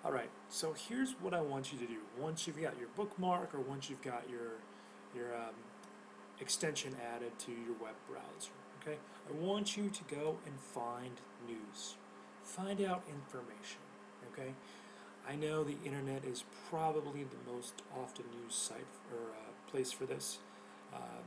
Alright, so here's what I want you to do. Once you've got your bookmark or once you've got your extension added to your web browser, okay? I want you to go and find news. Find out information, okay? I know the internet is probably the most often used site or place for this. Um,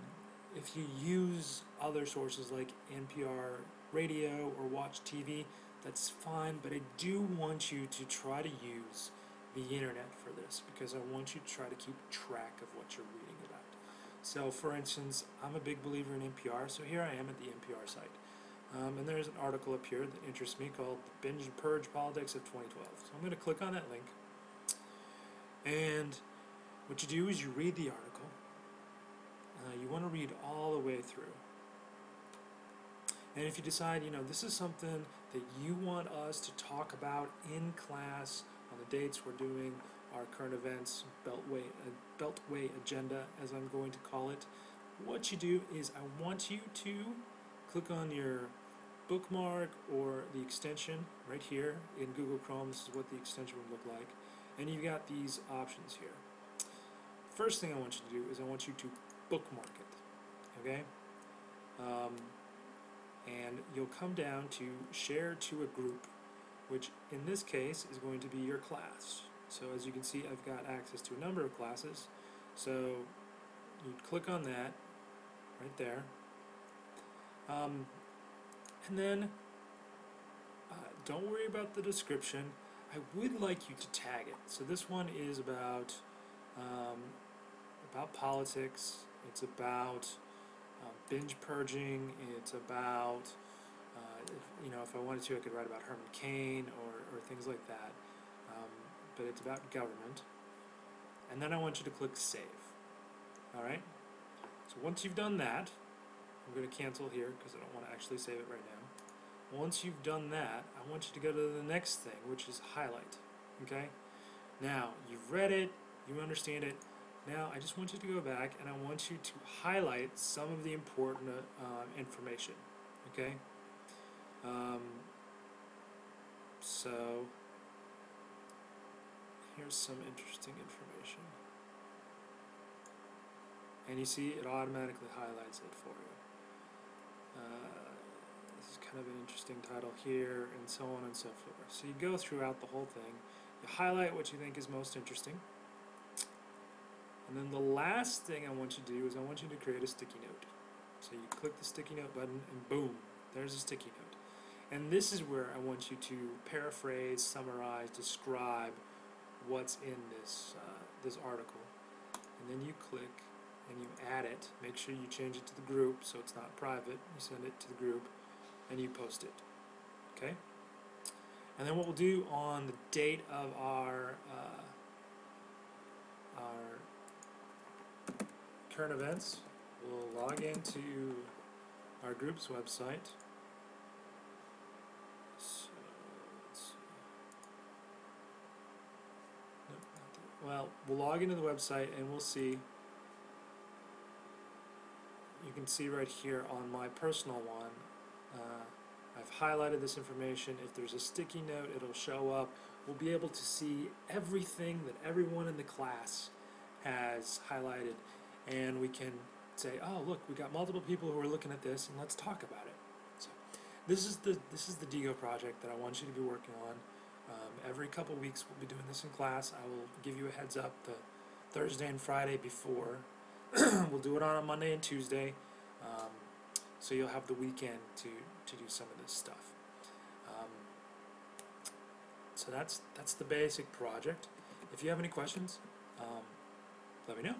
if you use other sources like NPR radio or watch TV, that's fine, but I do want you to try to use the internet for this because I want you to try to keep track of what you're reading about. So for instance, I'm a big believer in NPR, so here I am at the NPR site. And there's an article up here that interests me called The Binge and Purge Politics of 2012. So I'm going to click on that link. And what you do is you read the article. You want to read all the way through. And if you decide, this is something that you want us to talk about in class on the dates we're doing our current events beltway agenda, as I'm going to call it, what you do is I want you to click on your bookmark or the extension right here in Google Chrome. This is what the extension would look like, and you've got these options here. First thing I want you to do is I want you to bookmark it, okay? And you'll come down to share to a group, which in this case is going to be your class. So as you can see, I've got access to a number of classes, so you'd click on that right there. And then don't worry about the description. I would like you to tag it. So this one is about politics. It's about binge purging. It's about if I wanted to, I could write about Herman Cain or things like that. But it's about government. And then I want you to click save. All right. So once you've done that, I'm going to cancel here because I don't want to actually save it right now. Once you've done that, I want you to go to the next thing, which is highlight. Okay? Now, you've read it, you understand it. Now, I just want you to go back and I want you to highlight some of the important information. Okay? So, here's some interesting information. And you see, it automatically highlights it for you. This is kind of an interesting title here, and so on and so forth. So you go throughout the whole thing, you highlight what you think is most interesting, and then the last thing I want you to do is I want you to create a sticky note. So you click the sticky note button, and boom, there's a sticky note. And this is where I want you to paraphrase, summarize, describe what's in this article. And then you click and you add it. Make sure you change it to the group so it's not private. You send it to the group and you post it. Okay? And then what we'll do on the date of our current events, we'll log into our group's website. So let's see. Nope, not that. Well, we'll log into the website and we'll see. You can see right here on my personal one, I've highlighted this information. If there's a sticky note, it'll show up. We'll be able to see everything that everyone in the class has highlighted, and we can say, oh look, we got multiple people who are looking at this, and let's talk about it. So this is the Diigo project that I want you to be working on. Every couple weeks we'll be doing this in class. I will give you a heads up the Thursday and Friday before. We'll do it on a Monday and Tuesday, so you'll have the weekend to do some of this stuff. So that's the basic project. If you have any questions, let me know.